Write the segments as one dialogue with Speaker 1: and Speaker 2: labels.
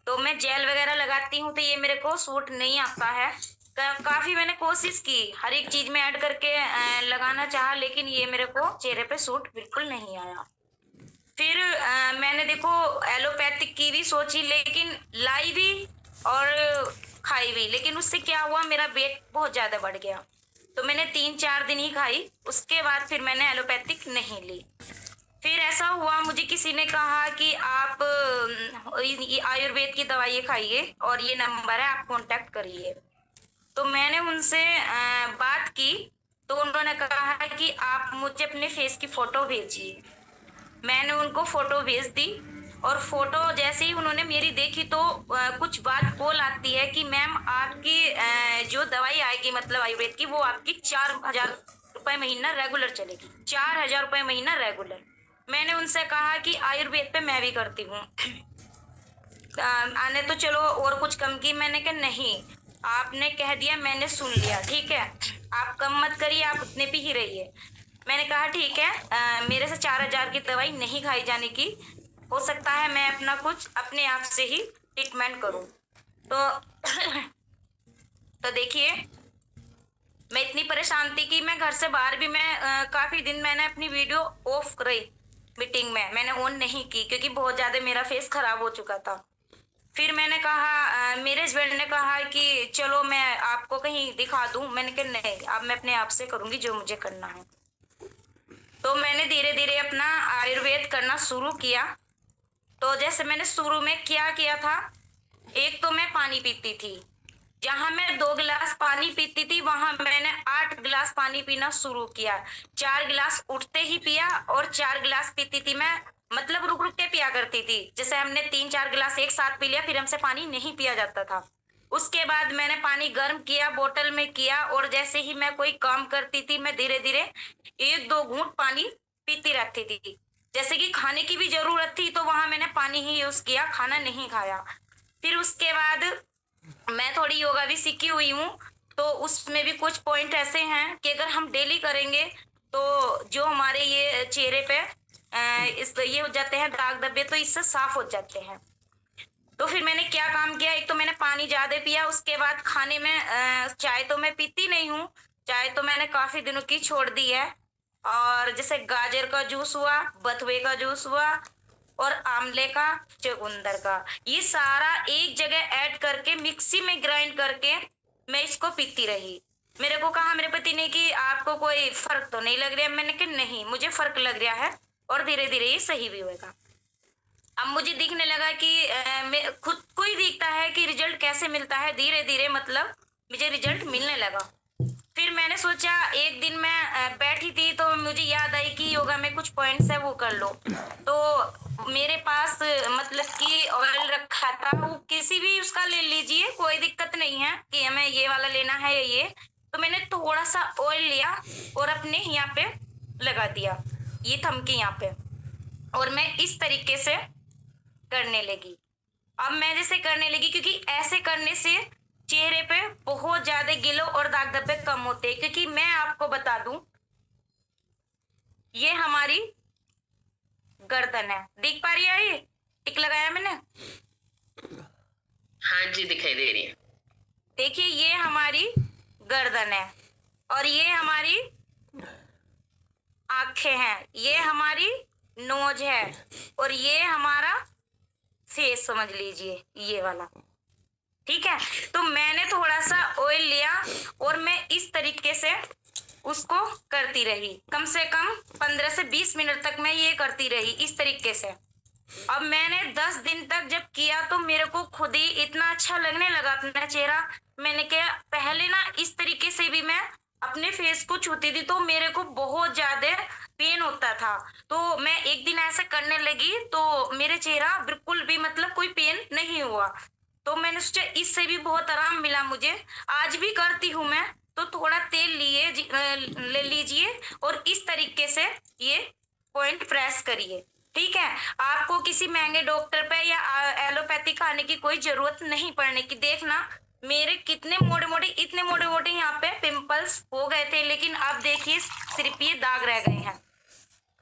Speaker 1: तो मैं जेल वगैरह लगाती हूँ तो ये मेरे को सूट नहीं आता है। काफ़ी मैंने कोशिश की, हर एक चीज़ में ऐड करके लगाना चाहा, लेकिन ये मेरे को चेहरे पे सूट बिल्कुल नहीं आया। फिर मैंने देखो एलोपैथिक की भी सोची, लेकिन लाई भी और खाई भी, लेकिन उससे क्या हुआ, मेरा वेट बहुत ज़्यादा बढ़ गया। तो मैंने 3-4 दिन ही खाई, उसके बाद फिर मैंने एलोपैथिक नहीं ली। फिर ऐसा हुआ, मुझे किसी ने कहा कि आप ये आयुर्वेद की दवाइयाँ खाइए और ये नंबर है, आप कॉन्टैक्ट करिए। तो मैंने उनसे बात की, तो उन्होंने कहा है कि आप मुझे अपने फेस की फ़ोटो भेजिए। मैंने उनको फ़ोटो भेज दी और फ़ोटो जैसे ही उन्होंने मेरी देखी तो कुछ बात बोल आती है कि मैम आपकी जो दवाई आएगी मतलब आयुर्वेद की, वो आपकी 4000 रुपए महीना रेगुलर चलेगी। 4000 रुपए महीना रेगुलर। मैंने उनसे कहा कि आयुर्वेद पे मैं भी करती हूँ। आने तो चलो और कुछ कम की, मैंने कहा नहीं, आपने कह दिया, मैंने सुन लिया, ठीक है, आप कम मत करिए, आप उतने पे ही रहिए। मैंने कहा ठीक है, मेरे से 4000 की दवाई नहीं खाई जाने की, हो सकता है मैं अपना कुछ अपने आप से ही ट्रीटमेंट करूं। तो तो देखिए, मैं इतनी परेशान थी कि मैं घर से बाहर भी, मैं काफी दिन मैंने अपनी वीडियो ऑफ रही, मीटिंग में मैंने ऑन नहीं की, क्योंकि बहुत ज्यादा मेरा फेस खराब हो चुका था। फिर मैंने कहा मेरे हस्बैंड ने कहा कि चलो मैं आपको कहीं दिखा दूं। मैंने कहा नहीं, अब मैं अपने आप से करूंगी जो मुझे करना है। तो मैंने धीरे धीरे अपना आयुर्वेद करना शुरू किया। तो जैसे मैंने शुरू में क्या किया था, एक तो मैं पानी पीती थी, जहां मैं 2 गिलास पानी पीती थी वहां मैंने 8 गिलास पानी पीना शुरू किया। 4 गिलास उठते ही पिया और 4 गिलास पीती थी मैं, मतलब रुक रुक के पिया करती थी। जैसे हमने 3-4 गिलास एक साथ पी लिया, फिर हमसे पानी नहीं पिया जाता था। उसके बाद मैंने पानी गर्म किया, बोतल में किया, और जैसे ही मैं कोई काम करती थी मैं धीरे धीरे 1-2 घूंट पानी पीती रहती थी। जैसे कि खाने की भी जरूरत थी तो वहां मैंने पानी ही यूज किया, खाना नहीं खाया। फिर उसके बाद मैं थोड़ी योगा भी सीखी हुई हूँ, तो उसमें भी कुछ पॉइंट ऐसे हैं कि अगर हम डेली करेंगे तो जो हमारे ये चेहरे पे इस ये हो जाते हैं दाग धब्बे, तो इससे साफ हो जाते हैं। तो फिर मैंने क्या काम किया, एक तो मैंने पानी ज्यादा पिया, उसके बाद खाने में चाय तो मैं पीती नहीं हूँ, चाय तो मैंने काफी दिनों की छोड़ दी है। और जैसे गाजर का जूस हुआ, बथुए का जूस हुआ, और आंवले का, चुकंदर का, ये सारा एक जगह ऐड करके मिक्सी में ग्राइंड करके मैं इसको पीती रही। मेरे को कहा मेरे पति ने कि आपको कोई फर्क तो नहीं लग रहा है। मैंने कहा नहीं, मुझे फर्क लग रहा है और धीरे धीरे ये सही भी होगा। अब मुझे दिखने लगा कि खुद को ही दिखता है कि रिजल्ट कैसे मिलता है, धीरे धीरे मतलब मुझे रिजल्ट मिलने लगा। फिर मैंने सोचा, एक दिन मैं बैठी थी तो मुझे याद आई कि योगा में कुछ पॉइंट्स है वो कर लो। तो मेरे पास मतलब कि ऑयल रखा था, वो किसी भी उसका ले लीजिए, कोई दिक्कत नहीं है कि हमें ये वाला लेना है या ये। तो मैंने थोड़ा सा ऑयल लिया और अपने यहाँ पे लगा दिया, ये थम के यहाँ पे, और मैं इस तरीके से करने लगी। अब मैं जैसे करने लगी, क्योंकि ऐसे करने से चेहरे पे बहुत ज्यादा गिलो और दाग धब्बे कम होते हैं। क्योंकि मैं आपको बता दूं, ये हमारी गर्दन है, दिख पा रही है, ये टिक लगाया मैंने,
Speaker 2: हाँ जी दिखाई दे रही है।
Speaker 1: देखिए ये हमारी गर्दन है, और ये हमारी आंखें हैं, ये हमारी नोज है, और ये हमारा फेस समझ लीजिए, ये वाला, ठीक है। तो मैंने थोड़ा सा ऑयल लिया और मैं इस तरीके से उसको करती रही, कम से कम 15 से 20 मिनट तक मैं ये करती रही इस तरीके से। अब मैंने 10 दिन तक जब किया तो मेरे को खुद ही इतना अच्छा लगने लगा अपना चेहरा। मैंने कहा पहले ना इस तरीके से भी मैं अपने फेस को छूती थी तो मेरे को बहुत ज्यादा पेन होता था। तो मैं एक दिन ऐसा करने लगी तो मेरे चेहरा बिल्कुल भी मतलब कोई पेन नहीं हुआ। तो मैंने सोचा इससे भी बहुत आराम मिला मुझे। आज भी करती हूँ मैं, तो थोड़ा तेल ले लीजिए और इस तरीके से ये पॉइंट प्रेस करिए, ठीक है। आपको किसी महंगे डॉक्टर पे या एलोपैथी खाने की कोई जरूरत नहीं पड़ने की। देखना मेरे कितने मोटे मोटे, इतने मोटे मोटे यहाँ पे पिंपल्स हो गए थे, लेकिन अब देखिए सिर्फ ये दाग रह गए हैं।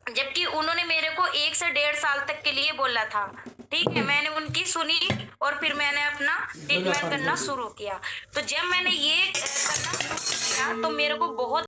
Speaker 1: जबकि उन्होंने मेरे को 1 से 1.5 साल तक के लिए बोला था, ठीक है, मैंने उनकी सुनी और फिर मैंने अपना ट्रीटमेंट करना शुरू किया। तो जब मैंने ये करना शुरू किया तो मेरे को बहुत